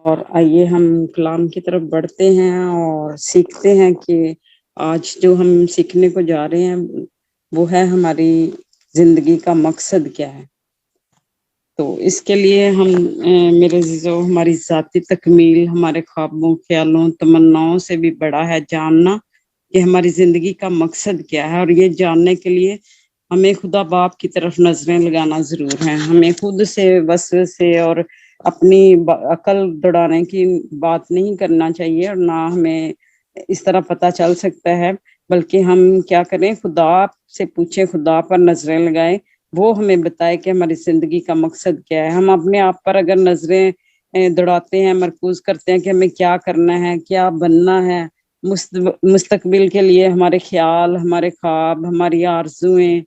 اور آئیے ہم کلام کی طرف بڑھتے ہیں اور سیکھتے ہیں کہ آج جو ہم سیکھنے کو جا رہے ہیں وہ ہے ہماری زندگی کا مقصد کیا ہے۔ تو اس کے لیے ہم میرے عزیزو ہماری ذاتی تکمیل ہمارے خوابوں، خیالوں، تمناؤں سے بھی بڑا ہے جاننا کہ ہماری زندگی کا مقصد کیا ہے، اور یہ جاننے کے لیے ہمیں خدا باپ کی طرف نظریں لگانا ضرور ہے۔ ہمیں خود سے وسوسے اور اپنی عقل دوڑانے کی بات نہیں کرنا چاہیے، اور نہ ہمیں اس طرح پتہ چل سکتا ہے، بلکہ ہم کیا کریں، خدا سے پوچھیں، خدا پر نظریں لگائیں، وہ ہمیں بتائے کہ ہماری زندگی کا مقصد کیا ہے۔ ہم اپنے آپ پر اگر نظریں دوڑاتے ہیں، مرکوز کرتے ہیں کہ ہمیں کیا کرنا ہے، کیا بننا ہے، مستقبل کے لیے ہمارے خیال، ہمارے خواب، ہماری آرزوئیں،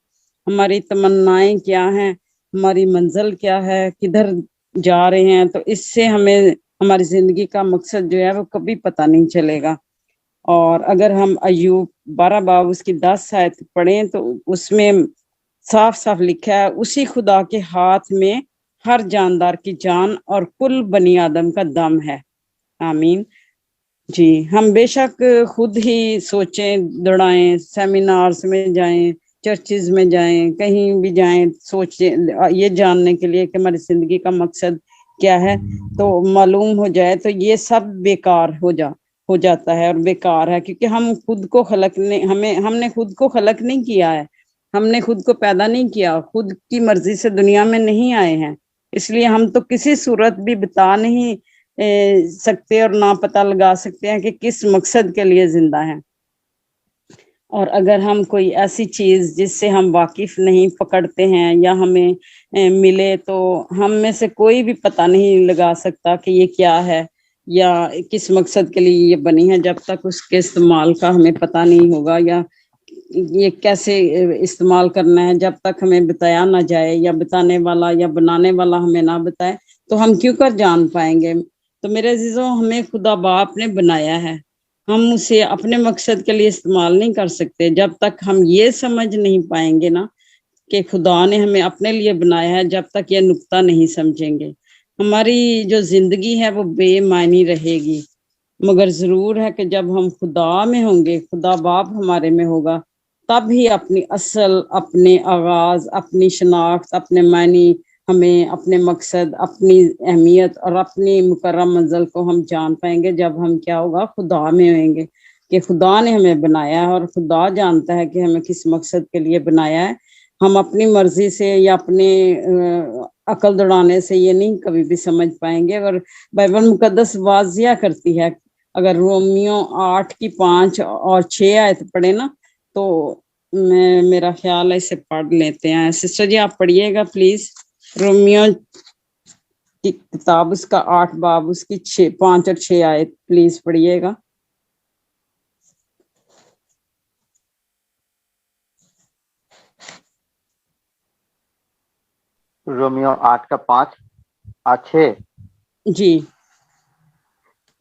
ہماری تمنائیں کیا ہیں، ہماری منزل کیا ہے، کدھر جا رہے ہیں، تو اس سے ہمیں ہماری زندگی کا مقصد جو ہے وہ کبھی پتہ نہیں چلے گا۔ اور اگر ہم ایوب 12 باب اس کی 10 آیت پڑھیں تو اس میں صاف صاف لکھا ہے، اسی خدا کے ہاتھ میں ہر جاندار کی جان اور کل بنی آدم کا دم ہے۔ آمین۔ جی، ہم بے شک خود ہی سوچیں، دوڑائیں، سیمینارز میں جائیں، چرچز میں جائیں، کہیں بھی جائیں، سوچیں یہ جاننے کے لیے کہ ہماری زندگی کا مقصد کیا ہے، تو معلوم ہو جائے تو یہ سب بیکار ہو جاتا ہے اور بیکار ہے، کیونکہ ہم نے خود کو خلق نہیں کیا ہے، ہم نے خود کو پیدا نہیں کیا، خود کی مرضی سے دنیا میں نہیں آئے ہیں، اس لیے ہم تو کسی صورت بھی بتا نہیں سکتے اور نہ پتہ لگا سکتے ہیں کہ کس مقصد کے لیے زندہ ہیں۔ اور اگر ہم کوئی ایسی چیز جس سے ہم واقف نہیں پکڑتے ہیں یا ہمیں ملے، تو ہم میں سے کوئی بھی پتہ نہیں لگا سکتا کہ یہ کیا ہے یا کس مقصد کے لیے یہ بنی ہے، جب تک اس کے استعمال کا ہمیں پتہ نہیں ہوگا، یا یہ کیسے استعمال کرنا ہے جب تک ہمیں بتایا نہ جائے، یا بتانے والا یا بنانے والا ہمیں نہ بتائے، تو ہم کیوں کر جان پائیں گے۔ تو میرے عزیزوں، ہمیں خدا باپ نے بنایا ہے، ہم اسے اپنے مقصد کے لیے استعمال نہیں کر سکتے جب تک ہم یہ سمجھ نہیں پائیں گے نا کہ خدا نے ہمیں اپنے لیے بنایا ہے، جب تک یہ نقطہ نہیں سمجھیں گے ہماری جو زندگی ہے وہ بے معنی رہے گی۔ مگر ضرور ہے کہ جب ہم خدا میں ہوں گے، خدا باپ ہمارے میں ہوگا، تب ہی اپنی اصل، اپنے آغاز، اپنی شناخت، اپنے معنی، ہمیں اپنے مقصد، اپنی اہمیت اور اپنی مقررہ منزل کو ہم جان پائیں گے، جب ہم کیا ہوگا، خدا میں ہوئیں گے کہ خدا نے ہمیں بنایا ہے، اور خدا جانتا ہے کہ ہمیں کس مقصد کے لیے بنایا ہے۔ ہم اپنی مرضی سے یا اپنے عقل دوڑانے سے یہ نہیں کبھی بھی سمجھ پائیں گے۔ اور بائبل مقدس واضح کرتی ہے، اگر رومیو 8:5 اور 6 آیت پڑھے نا، تو میرا خیال ہے اسے پڑھ لیتے ہیں۔ سسٹر جی آپ پڑھیے گا پلیز، رومیو کی کتاب اس کا 8 باب اس کی 5 اور 6 آیت پلیز پڑھیے گا۔ رومیو 8:5-6 جی،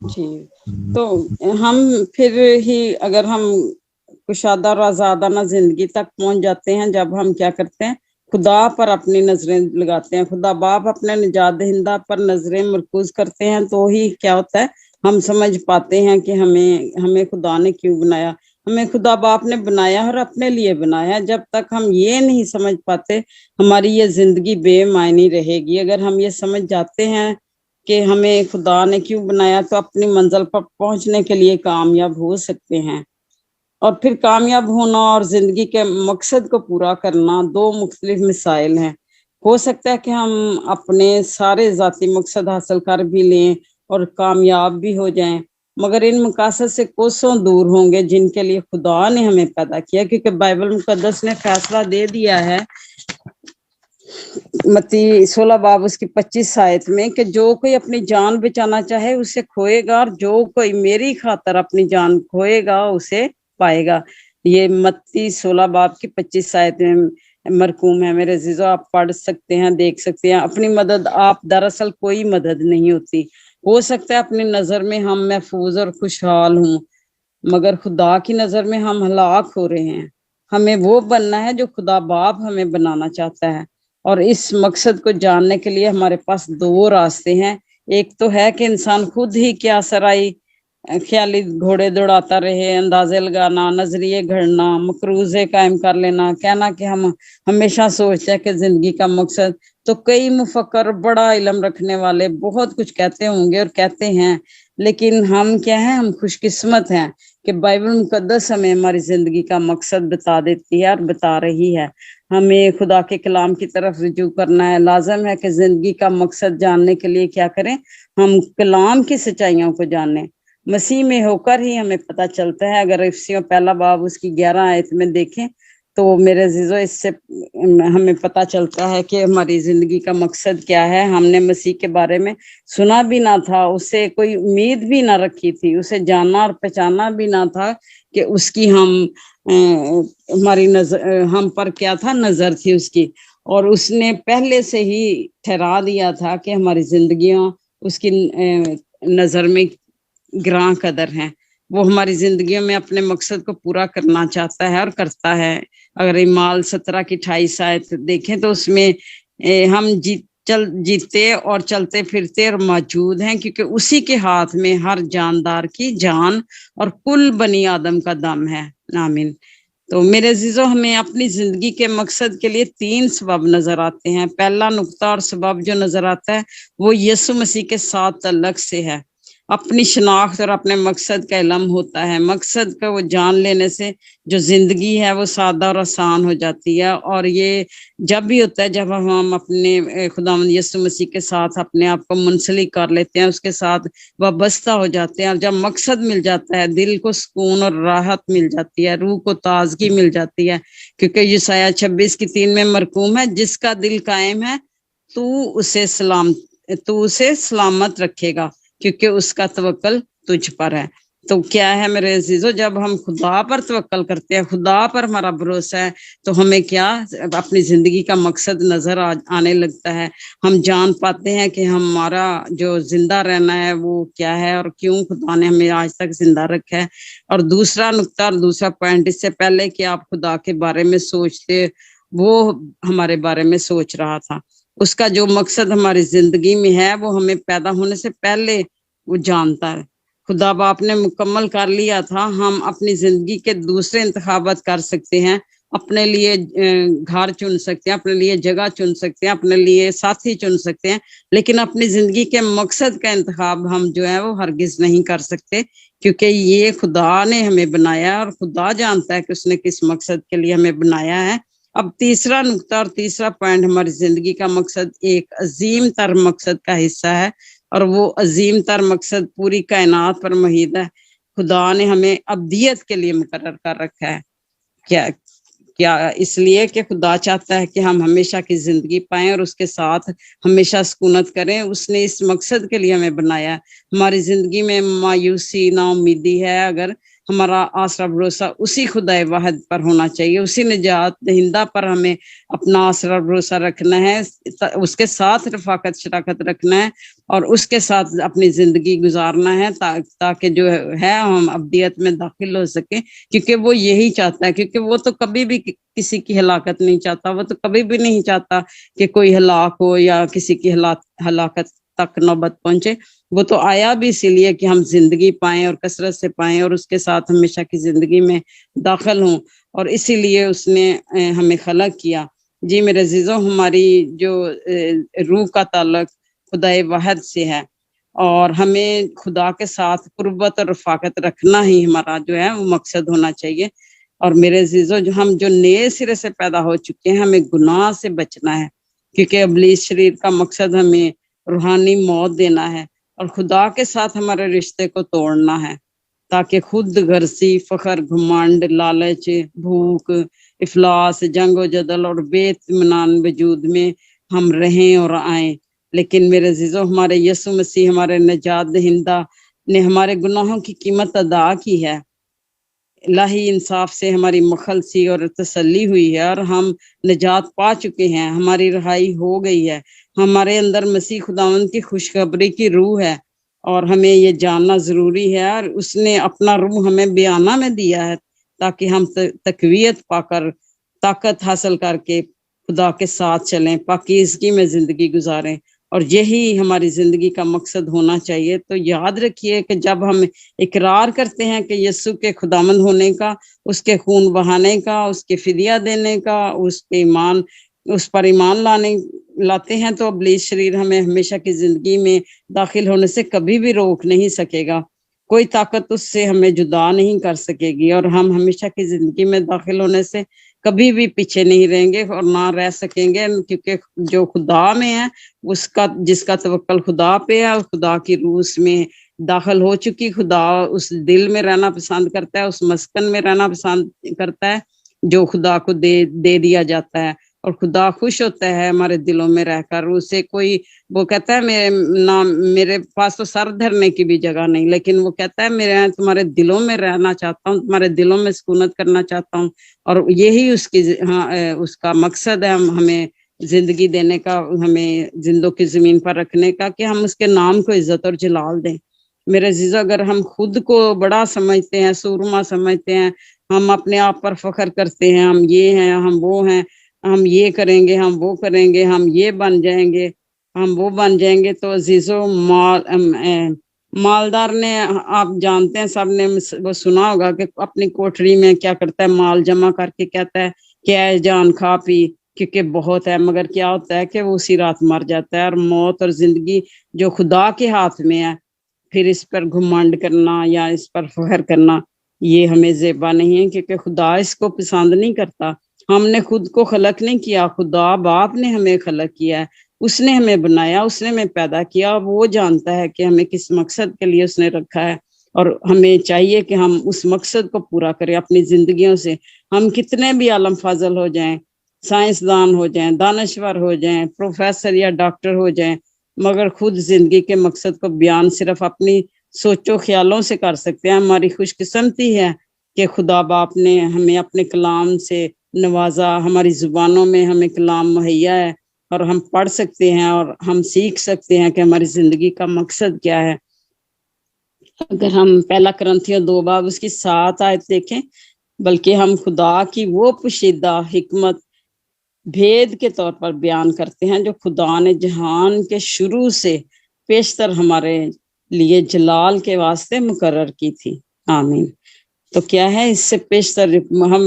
جی، تو ہم پھر ہی اگر ہم کشادہ اور آزادانہ زندگی تک پہنچ جاتے ہیں جب ہم کیا کرتے ہیں، خدا پر اپنی نظریں لگاتے ہیں، خدا باپ اپنے نجات دہندہ پر نظریں مرکوز کرتے ہیں، تو ہی کیا ہوتا ہے، ہم سمجھ پاتے ہیں کہ ہمیں خدا نے کیوں بنایا۔ ہمیں خدا باپ نے بنایا اور اپنے لیے بنایا۔ جب تک ہم یہ نہیں سمجھ پاتے ہماری یہ زندگی بے معنی رہے گی۔ اگر ہم یہ سمجھ جاتے ہیں کہ ہمیں خدا نے کیوں بنایا، تو اپنی منزل پر پہنچنے کے لیے کامیاب ہو سکتے ہیں۔ اور پھر کامیاب ہونا اور زندگی کے مقصد کو پورا کرنا دو مختلف مسائل ہیں۔ ہو سکتا ہے کہ ہم اپنے سارے ذاتی مقصد حاصل کر بھی لیں اور کامیاب بھی ہو جائیں، مگر ان مقاصد سے کوسوں دور ہوں گے جن کے لیے خدا نے ہمیں پیدا کیا، کیونکہ بائبل مقدس نے فیصلہ دے دیا ہے متی 16 باب اس کی 25 آیت میں کہ جو کوئی اپنی جان بچانا چاہے اسے کھوئے گا، اور جو کوئی میری خاطر اپنی جان کھوئے گا اسے پائے گا۔ یہ متی 16 باب کی 25 آیت میں مرقوم ہے۔ میرے عزیزو آپ پڑھ سکتے ہیں، دیکھ سکتے ہیں، اپنی مدد آپ دراصل کوئی مدد نہیں ہوتی، ہو سکتا ہے اپنی نظر میں ہم محفوظ اور خوشحال ہوں، مگر خدا کی نظر میں ہم ہلاک ہو رہے ہیں۔ ہمیں وہ بننا ہے جو خدا باپ ہمیں بنانا چاہتا ہے، اور اس مقصد کو جاننے کے لیے ہمارے پاس دو راستے ہیں۔ ایک تو ہے کہ انسان خود ہی کیا سرائی خیالی گھوڑے دوڑاتا رہے، اندازے لگانا، نظریے گھڑنا، مقروضے قائم کر لینا، کہنا کہ ہم ہمیشہ سوچتے ہیں کہ زندگی کا مقصد، تو کئی مفکر بڑا علم رکھنے والے بہت کچھ کہتے ہوں گے اور کہتے ہیں، لیکن ہم کیا ہیں، ہم خوش قسمت ہیں کہ بائبل مقدس ہمیں ہماری زندگی کا مقصد بتا دیتی ہے اور بتا رہی ہے۔ ہمیں خدا کے کلام کی طرف رجوع کرنا ہے۔ لازم ہے کہ زندگی کا مقصد جاننے کے لیے کیا کریں، ہم کلام کی سچائیوں کو جانیں۔ مسیح میں ہو کر ہی ہمیں پتہ چلتا ہے۔ اگر افسیوں پہلا باب اس کی 11 آیت میں دیکھیں تو میرے عزیزو اس سے ہمیں پتہ چلتا ہے کہ ہماری زندگی کا مقصد کیا ہے۔ ہم نے مسیح کے بارے میں سنا بھی نہ تھا، اس سے کوئی امید بھی نہ رکھی تھی، اسے جاننا اور پہچانا بھی نہ تھا کہ اس کی ہماری نظر، ہم پر کیا تھا، نظر تھی اس کی، اور اس نے پہلے سے ہی ٹھہرا دیا تھا کہ ہماری زندگیاں اس کی نظر میں گراں قدر ہیں۔ وہ ہماری زندگیوں میں اپنے مقصد کو پورا کرنا چاہتا ہے اور کرتا ہے۔ اگر اعمال 17 کی 28 آیت دیکھیں تو اس میں ہم جیتے اور چلتے پھرتے اور موجود ہیں، کیونکہ اسی کے ہاتھ میں ہر جاندار کی جان اور کل بنی آدم کا دم ہے۔ آمین۔ تو میرے عزیزو، ہمیں اپنی زندگی کے مقصد کے لیے 3 سبب نظر آتے ہیں۔ پہلا نقطہ اور سبب جو نظر آتا ہے وہ یسوع مسیح کے ساتھ تعلق سے ہے۔ اپنی شناخت اور اپنے مقصد کا علم ہوتا ہے۔ مقصد کا وہ جان لینے سے جو زندگی ہے وہ سادہ اور آسان ہو جاتی ہے، اور یہ جب بھی ہوتا ہے جب ہم اپنے خداوند یسوع مسیح کے ساتھ اپنے آپ کو منسلک کر لیتے ہیں، اس کے ساتھ وابستہ ہو جاتے ہیں، اور جب مقصد مل جاتا ہے دل کو سکون اور راحت مل جاتی ہے، روح کو تازگی مل جاتی ہے، کیونکہ یسعیاہ 26 کی 3 میں مرقوم ہے، جس کا دل قائم ہے تو اسے سلامت رکھے گا، کیونکہ اس کا توکل تجھ پر ہے۔ تو کیا ہے میرے عزیزو، جب ہم خدا پر توکل کرتے ہیں، خدا پر ہمارا بھروسہ ہے، تو ہمیں کیا اپنی زندگی کا مقصد نظر آنے لگتا ہے۔ ہم جان پاتے ہیں کہ ہمارا جو زندہ رہنا ہے وہ کیا ہے، اور کیوں خدا نے ہمیں آج تک زندہ رکھا ہے۔ اور دوسرا نقطہ اور دوسرا پوائنٹ، اس سے پہلے کہ آپ خدا کے بارے میں سوچتے، وہ ہمارے بارے میں سوچ رہا تھا۔ اس کا جو مقصد ہماری زندگی میں ہے وہ ہمیں پیدا ہونے سے پہلے وہ جانتا ہے۔ خدا باپ نے مکمل کر لیا تھا۔ ہم اپنی زندگی کے دوسرے انتخابات کر سکتے ہیں، اپنے لیے گھر چن سکتے ہیں، اپنے لیے جگہ چن سکتے ہیں، اپنے لیے ساتھی چن سکتے ہیں، لیکن اپنی زندگی کے مقصد کا انتخاب ہم جو ہے وہ ہرگز نہیں کر سکتے، کیونکہ یہ خدا نے ہمیں بنایا ہے، اور خدا جانتا ہے کہ اس نے کس مقصد کے لیے ہمیں بنایا ہے۔ اب تیسرا نقطہ اور تیسرا پوائنٹ، ہماری زندگی کا مقصد ایک عظیم تر مقصد کا حصہ ہے، اور وہ عظیم تر مقصد پوری کائنات پر محیط ہے۔ خدا نے ہمیں ابدیت کے لیے مقرر کر رکھا ہے۔ کیا اس لیے کہ خدا چاہتا ہے کہ ہم ہمیشہ کی زندگی پائیں اور اس کے ساتھ ہمیشہ سکونت کریں۔ اس نے اس مقصد کے لیے ہمیں بنایا ہے۔ ہماری زندگی میں مایوسی، نا امیدی ہے اگر، ہمارا آسرا بھروسہ اسی خدا واحد پر ہونا چاہیے، اسی نجات دہندہ پر ہمیں اپنا آسرا بھروسہ رکھنا ہے، اس کے ساتھ رفاقت شراکت رکھنا ہے، اور اس کے ساتھ اپنی زندگی گزارنا ہے، تاکہ جو ہے ہم ابدیت میں داخل ہو سکیں، کیونکہ وہ یہی چاہتا ہے۔ کیونکہ وہ تو کبھی بھی کسی کی ہلاکت نہیں چاہتا، وہ تو کبھی بھی نہیں چاہتا کہ کوئی ہلاک ہو یا کسی کی ہلاکت تک نوبت پہنچے۔ وہ تو آیا بھی اسی لیے کہ ہم زندگی پائیں اور کثرت سے پائیں، اور اس کے ساتھ ہمیشہ کی زندگی میں داخل ہوں، اور اسی لیے اس نے ہمیں خلق کیا۔ جی میرے عزیزوں، ہماری جو روح کا تعلق خدا واحد سے ہے، اور ہمیں خدا کے ساتھ قربت اور رفاقت رکھنا ہی ہمارا جو ہے وہ مقصد ہونا چاہیے۔ اور میرے عزیزوں، ہم جو نئے سرے سے پیدا ہو چکے ہیں، ہمیں گناہ سے بچنا ہے، کیونکہ ابلیس شریر کا مقصد ہمیں روحانی موت دینا ہے، اور خدا کے ساتھ ہمارے رشتے کو توڑنا ہے، تاکہ خود غرضی، فخر، گھمنڈ، لالچ، بھوک، افلاس، جنگ و جدل اور بے اطمینان وجود میں ہم رہیں اور آئیں۔ لیکن میرے عزیزو، ہمارے یسوع مسیح، ہمارے نجات دہندہ نے ہمارے گناہوں کی قیمت ادا کی ہے۔ الہی انصاف سے ہماری مخلصی اور تسلی ہوئی ہے اور ہم نجات پا چکے ہیں، ہماری رہائی ہو گئی ہے، ہمارے اندر مسیح خداوند کی خوشخبری کی روح ہے، اور ہمیں یہ جاننا ضروری ہے، اور اس نے اپنا روح ہمیں بیانہ میں دیا ہے تاکہ ہم تقویت پا کر، طاقت حاصل کر کے خدا کے ساتھ چلیں، پاکیزگی میں زندگی گزاریں، اور یہی ہماری زندگی کا مقصد ہونا چاہیے۔ تو یاد رکھیے کہ جب ہم اقرار کرتے ہیں کہ یسوع کے خداوند ہونے کا، اس کے خون بہانے کا، اس کے فدیہ دینے کا، اس پر ایمان لاتے ہیں، تو ابلیس شریر ہمیں ہمیشہ کی زندگی میں داخل ہونے سے کبھی بھی روک نہیں سکے گا، کوئی طاقت اس سے ہمیں جدا نہیں کر سکے گی، اور ہم ہمیشہ کی زندگی میں داخل ہونے سے کبھی بھی پیچھے نہیں رہیں گے اور نہ رہ سکیں گے، کیونکہ جو خدا میں ہے جس کا توکل خدا پہ ہے، خدا کی روح اس میں داخل ہو چکی، خدا اس دل میں رہنا پسند کرتا ہے، اس مسکن میں رہنا پسند کرتا ہے جو خدا کو دے دیا جاتا ہے، اور خدا خوش ہوتا ہے ہمارے دلوں میں رہ کر۔ اسے کوئی وہ کہتا ہے میرے پاس تو سر دھرنے کی بھی جگہ نہیں، لیکن وہ کہتا ہے میں تمہارے دلوں میں رہنا چاہتا ہوں، تمہارے دلوں میں سکونت کرنا چاہتا ہوں، اور یہی اس کا مقصد ہے ہمیں زندگی دینے کا، ہمیں زندوں کی زمین پر رکھنے کا، کہ ہم اس کے نام کو عزت اور جلال دیں۔ میرے عزیزو، اگر ہم خود کو بڑا سمجھتے ہیں، سورما سمجھتے ہیں، ہم اپنے آپ پر فخر کرتے ہیں، ہم یہ ہیں، ہم وہ ہیں، ہم یہ کریں گے، ہم وہ کریں گے، ہم یہ بن جائیں گے، ہم وہ بن جائیں گے، تو عزیزو مالدار نے، آپ جانتے ہیں، سب نے وہ سنا ہوگا کہ اپنی کوٹری میں کیا کرتا ہے، مال جمع کر کے کہتا ہے کہ اے جان کھا پی کیونکہ بہت ہے، مگر کیا ہوتا ہے کہ وہ اسی رات مر جاتا ہے۔ اور موت اور زندگی جو خدا کے ہاتھ میں ہے، پھر اس پر گھمنڈ کرنا یا اس پر فخر کرنا یہ ہمیں زیبا نہیں ہے، کیونکہ خدا اس کو پسند نہیں کرتا۔ ہم نے خود کو خلق نہیں کیا، خدا باپ نے ہمیں خلق کیا ہے، اس نے ہمیں بنایا، اس نے ہمیں پیدا کیا، وہ جانتا ہے کہ ہمیں کس مقصد کے لیے اس نے رکھا ہے، اور ہمیں چاہیے کہ ہم اس مقصد کو پورا کریں اپنی زندگیوں سے۔ ہم کتنے بھی عالم فاضل ہو جائیں، سائنسدان ہو جائیں، دانشور ہو جائیں، پروفیسر یا ڈاکٹر ہو جائیں، مگر خود زندگی کے مقصد کو بیان صرف اپنی سوچو خیالوں سے کر سکتے ہیں۔ ہماری خوش قسمتی ہے کہ خدا باپ نے ہمیں اپنے کلام سے نوازا، ہماری زبانوں میں ہمیں کلام مہیا ہے، اور ہم پڑھ سکتے ہیں اور ہم سیکھ سکتے ہیں کہ ہماری زندگی کا مقصد کیا ہے۔ اگر ہم پہلا کرنتھیوں 2 باب اس کی 7 آیت دیکھیں، بلکہ ہم خدا کی وہ پوشیدہ حکمت بھید کے طور پر بیان کرتے ہیں جو خدا نے جہان کے شروع سے پیشتر ہمارے لیے جلال کے واسطے مقرر کی تھی۔ آمین۔ تو کیا ہے اس سے پیشتر؟ ہم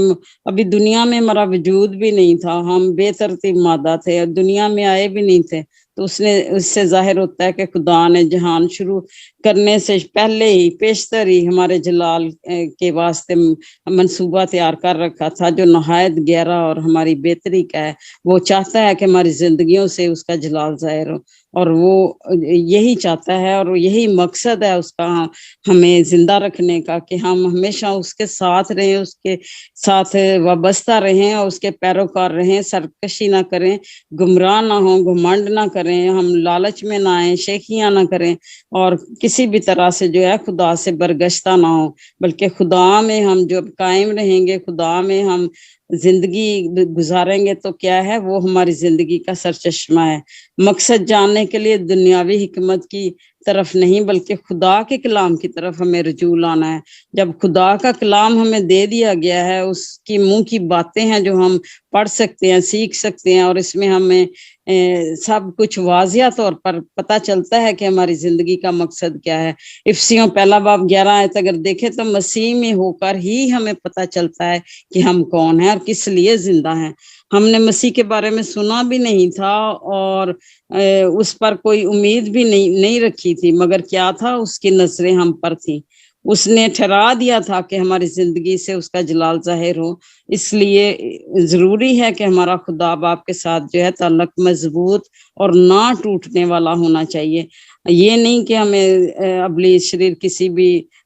ابھی دنیا میں ہمارا وجود بھی نہیں تھا، ہم بے ترتیب مادہ تھے اور دنیا میں آئے بھی نہیں تھے، تو اس سے ظاہر ہوتا ہے کہ خدا نے جہان شروع کرنے سے پہلے ہی پیشتر ہی ہمارے جلال کے واسطے منصوبہ تیار کر رکھا تھا، جو نہایت گہرا اور ہماری بہتری کا ہے۔ وہ چاہتا ہے کہ ہماری زندگیوں سے اس کا جلال ظاہر ہو، اور وہ یہی چاہتا ہے، اور یہی مقصد ہے اس کا ہمیں زندہ رکھنے کا، کہ ہم ہمیشہ اس کے ساتھ رہیں، اس کے ساتھ وابستہ رہیں اور اس کے پیروکار رہیں، سرکشی نہ کریں، گمراہ نہ ہوں، گھمنڈ نہ کریں، ہم لالچ میں نہ آئیں، شیخیاں نہ کریں، اور کسی بھی طرح سے جو ہے خدا سے برگشتہ نہ ہوں، بلکہ خدا میں ہم جو قائم رہیں گے، خدا میں ہم زندگی گزاریں گے، تو کیا ہے وہ ہماری زندگی کا سرچشمہ ہے۔ مقصد جاننے کے لیے دنیاوی حکمت کی طرف نہیں، بلکہ خدا کے کلام کی طرف ہمیں رجوع لانا ہے۔ جب خدا کا کلام ہمیں دے دیا گیا ہے، اس کی منہ کی باتیں ہیں جو ہم پڑھ سکتے ہیں، سیکھ سکتے ہیں، اور اس میں ہمیں سب کچھ واضح طور پر پتہ چلتا ہے کہ ہماری زندگی کا مقصد کیا ہے۔ افسیوں 1 باب 11 آیت اگر دیکھیں تو مسیح میں ہو کر ہی ہمیں پتہ چلتا ہے کہ ہم کون ہیں اور کس لیے زندہ ہیں۔ ہم نے مسیح کے بارے میں سنا بھی نہیں تھا اور اس پر کوئی امید بھی نہیں رکھی تھی، مگر کیا تھا، اس کی نظریں ہم پر تھیں۔ اس نے ٹھہرا دیا تھا کہ ہماری زندگی سے اس کا جلال ظاہر ہو، اس لیے ضروری ہے کہ ہمارا خدا باپ کے ساتھ جو ہے تعلق مضبوط اور نہ ٹوٹنے والا ہونا چاہیے۔ یہ نہیں کہ ہمیں ابلیس شریر کسی بھی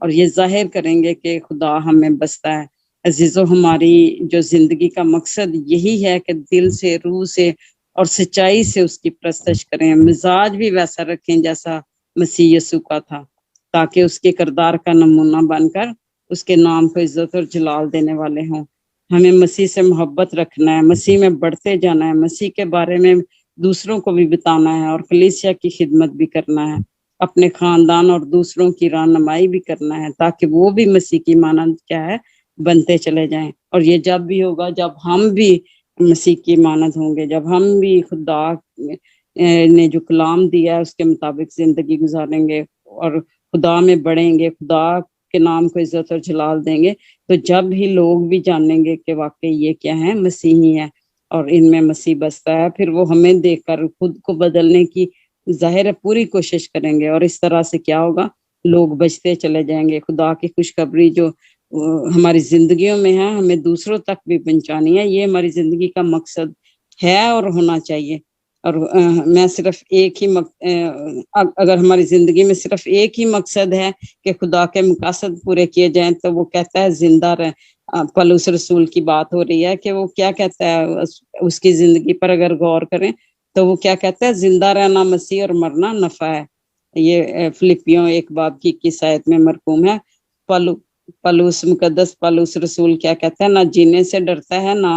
اور یہ ظاہر کریں گے کہ خدا ہمیں بستا ہے۔ عزیزو، ہماری جو زندگی کا مقصد یہی ہے کہ دل سے، روح سے اور سچائی سے اس کی پرستش کریں، مزاج بھی ویسا رکھیں جیسا مسیح یسوع کا تھا، تاکہ اس کے کردار کا نمونہ بن کر اس کے نام کو عزت اور جلال دینے والے ہوں۔ ہمیں مسیح سے محبت رکھنا ہے، مسیح میں بڑھتے جانا ہے، مسیح کے بارے میں دوسروں کو بھی بتانا ہے اور کلیسیا کی خدمت بھی کرنا ہے، اپنے خاندان اور دوسروں کی رہنمائی بھی کرنا ہے، تاکہ وہ بھی مسیح کی مانند کیا ہے بنتے چلے جائیں۔ اور یہ جب بھی ہوگا جب ہم بھی مسیح کی مانند ہوں گے، جب ہم بھی خدا نے جو کلام دیا ہے اس کے مطابق زندگی گزاریں گے اور خدا میں بڑھیں گے، خدا کے نام کو عزت اور جلال دیں گے، تو جب ہی لوگ بھی جانیں گے کہ واقعی یہ کیا ہے، مسیحی ہے اور ان میں مسیح بستا ہے، پھر وہ ہمیں دیکھ کر خود کو بدلنے کی ظاہر ہے پوری کوشش کریں گے، اور اس طرح سے کیا ہوگا، لوگ بچتے چلے جائیں گے۔ خدا کی خوشخبری جو ہماری زندگیوں میں ہے، ہمیں دوسروں تک بھی پہنچانی ہے، یہ ہماری زندگی کا مقصد ہے اور ہونا چاہیے۔ اور میں صرف ایک ہی اگر ہماری زندگی میں صرف ایک ہی مقصد ہے کہ خدا کے مقاصد پورے کیے جائیں، تو وہ کہتا ہے زندہ رہ۔ پولس رسول کی بات ہو رہی ہے کہ وہ کیا کہتا ہے اس کی زندگی پر اگر غور کریں تو وہ کیا کہتا ہے، زندہ رہنا مسیح اور مرنا نفع ہے۔ یہ فلپیوں 1:21 آیت میں مرقوم ہے۔ پولس مقدس پولس رسول کیا کہتا ہے، نہ جینے سے ڈرتا ہے نہ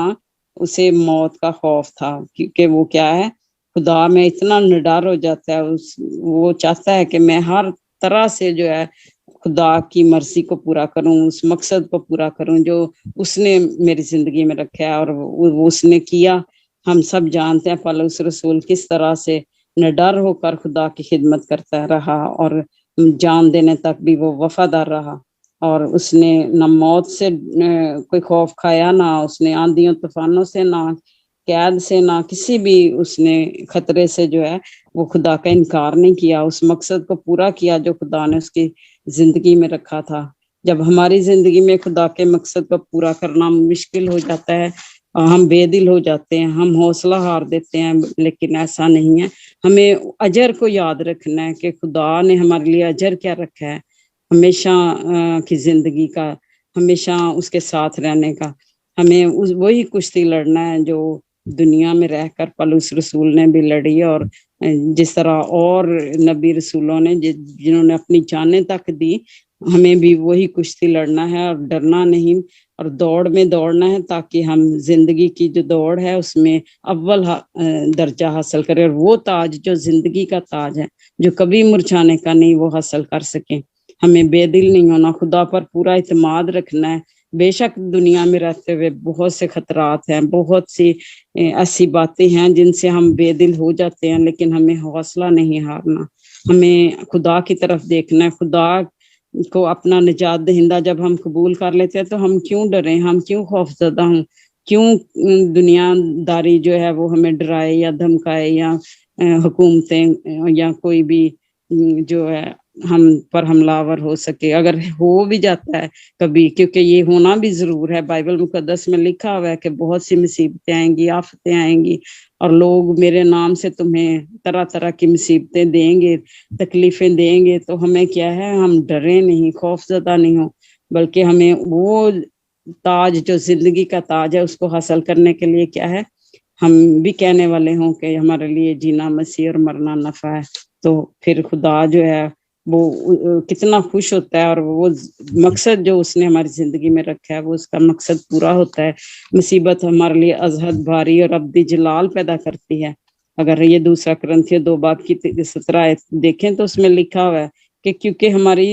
اسے موت کا خوف تھا، کیونکہ وہ کیا ہے، خدا میں اتنا نڈر ہو جاتا ہے، وہ چاہتا ہے کہ میں ہر طرح سے جو ہے خدا کی مرضی کو پورا کروں، اس مقصد کو پورا کروں جو اس نے میری زندگی میں رکھا ہے، اور وہ اس نے کیا۔ ہم سب جانتے ہیں پولس رسول کس طرح سے نڈر ہو کر خدا کی خدمت کرتا رہا، اور جان دینے تک بھی وہ وفادار رہا، اور اس نے نہ موت سے کوئی خوف کھایا، نہ اس نے آندھیوں طوفانوں سے، نہ قید سے، نہ کسی بھی اس نے خطرے سے جو ہے وہ خدا کا انکار نہیں کیا، اس مقصد کو پورا کیا جو خدا نے اس کی زندگی میں رکھا تھا۔ جب ہماری زندگی میں خدا کے مقصد کو پورا کرنا مشکل ہو جاتا ہے، ہم بے دل ہو جاتے ہیں، ہم حوصلہ ہار دیتے ہیں، لیکن ایسا نہیں ہے۔ ہمیں اجر کو یاد رکھنا ہے کہ خدا نے ہمارے لیے اجر کیا رکھا ہے، ہمیشہ کی زندگی کا، ہمیشہ اس کے ساتھ رہنے کا۔ ہمیں وہی کشتی لڑنا ہے جو دنیا میں رہ کر پولس رسول نے بھی لڑی، اور جس طرح اور نبی رسولوں نے جنہوں نے اپنی جانیں تک دی، ہمیں بھی وہی کشتی لڑنا ہے اور ڈرنا نہیں، اور دوڑ میں دوڑنا ہے، تاکہ ہم زندگی کی جو دوڑ ہے اس میں اول درجہ حاصل کریں، اور وہ تاج جو زندگی کا تاج ہے جو کبھی مرجھانے کا نہیں، وہ حاصل کر سکیں۔ ہمیں بے دل نہیں ہونا، خدا پر پورا اعتماد رکھنا ہے۔ بے شک دنیا میں رہتے ہوئے بہت سے خطرات ہیں، بہت سی ایسی باتیں ہیں جن سے ہم بے دل ہو جاتے ہیں، لیکن ہمیں حوصلہ نہیں ہارنا، ہمیں خدا کی طرف دیکھنا ہے۔ خدا کو اپنا نجات دہندہ جب ہم قبول کر لیتے ہیں تو ہم کیوں ڈریں، ہم کیوں خوف زدہ ہوں، کیوں دنیا داری جو ہے وہ ہمیں ڈرائے یا دھمکائے، یا حکومتیں یا کوئی بھی جو ہے ہم پر حملہ آور ہو سکے، اگر ہو بھی جاتا ہے کبھی، کیونکہ یہ ہونا بھی ضرور ہے۔ بائبل مقدس میں لکھا ہوا ہے کہ بہت سی مصیبتیں آئیں گی، آفتیں آئیں گی، اور لوگ میرے نام سے تمہیں طرح طرح کی مصیبتیں دیں گے، تکلیفیں دیں گے، تو ہمیں کیا ہے، ہم ڈریں نہیں، خوف زدہ نہیں ہوں، بلکہ ہمیں وہ تاج جو زندگی کا تاج ہے اس کو حاصل کرنے کے لیے کیا ہے، ہم بھی کہنے والے ہوں کہ ہمارے لیے جینا مسیح اور مرنا نفع ہے۔ تو پھر خدا جو ہے وہ کتنا خوش ہوتا ہے، اور وہ مقصد جو اس نے ہماری زندگی میں رکھا ہے وہ اس کا مقصد پورا ہوتا ہے۔ مصیبت ہمارے لیے ازحد بھاری اور ابدی جلال پیدا کرتی ہے۔ اگر یہ 2 کرنتھیوں 2:17 دیکھیں تو اس میں لکھا ہوا ہے کہ کیونکہ ہماری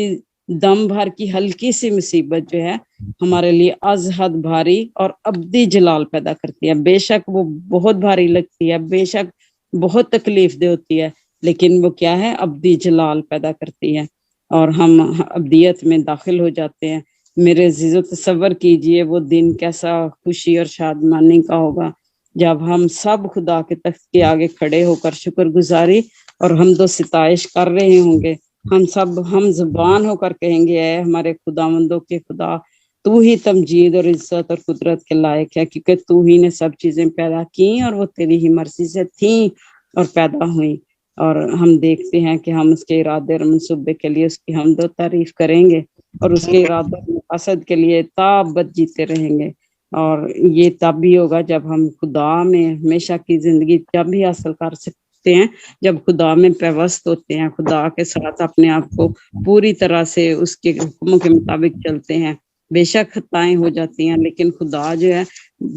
دم بھر کی ہلکی سی مصیبت جو ہے ہمارے لیے ازحد بھاری اور ابدی جلال پیدا کرتی ہے۔ بے شک وہ بہت بھاری لگتی ہے، بے شک بہت تکلیف دہ ہوتی ہے، لیکن وہ کیا ہے، ابدی جلال پیدا کرتی ہے، اور ہم ابدیت میں داخل ہو جاتے ہیں۔ میرے عزیزو، تصور کیجئے وہ دن کیسا خوشی اور شادمانی کا ہوگا جب ہم سب خدا کے تخت کے آگے کھڑے ہو کر شکر گزاری اور حمد و ستائش کر رہے ہوں گے۔ ہم زبان ہو کر کہیں گے، اے ہمارے خداوندوں کے خدا، تو ہی تمجید اور عزت اور قدرت کے لائق ہے، کیونکہ تو ہی نے سب چیزیں پیدا کی اور وہ تیری ہی مرضی سے تھیں اور پیدا ہوئیں، اور ہم دیکھتے ہیں کہ ہم اس کے ارادے اور منصوبے کے لیے اس کی حمد و تعریف کریں گے۔ اور اس کے ارادوں مقاصد کے لیے تابت جیتے رہیں گے. اور یہ تب بھی ہوگا جب ہم خدا میں ہمیشہ کی زندگی جب بھی حاصل کر سکتے ہیں جب خدا میں پیوست ہوتے ہیں, خدا کے ساتھ اپنے آپ کو پوری طرح سے اس کے حکموں کے مطابق چلتے ہیں. بے شک خطائیں ہو جاتی ہیں لیکن خدا جو ہے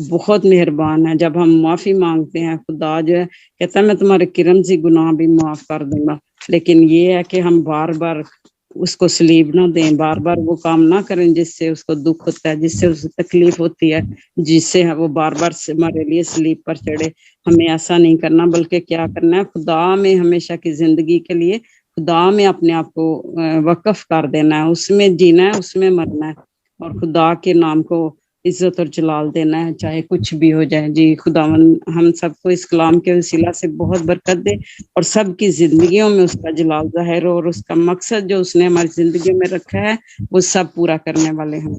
بہت مہربان ہے. جب ہم معافی مانگتے ہیں خدا جو ہے کہتا ہے میں تمہارے کرم سے گناہ بھی معاف کر دوں گا. لیکن یہ ہے کہ ہم بار بار اس کو سلیب نہ دیں, بار بار وہ کام نہ کریں جس سے اس کو دکھ ہوتا ہے, جس سے اس کو تکلیف ہوتی ہے, جس سے وہ بار بار ہمارے لیے سلیب پر چڑھے. ہمیں ایسا نہیں کرنا بلکہ کیا کرنا ہے, خدا میں ہمیشہ کی زندگی کے لیے خدا میں اپنے آپ کو وقف کر دینا ہے, اس میں جینا ہے, اس میں مرنا ہے, اور خدا کے نام کو عزت اور جلال دینا ہے چاہے کچھ بھی ہو جائے. جی خداوند ہم سب کو اس کلام کے وسیلہ سے بہت برکت دے اور سب کی زندگیوں میں اس کا جلال ظاہر ہو, اور اس کا مقصد جو اس نے ہماری زندگی میں رکھا ہے وہ سب پورا کرنے والے ہیں.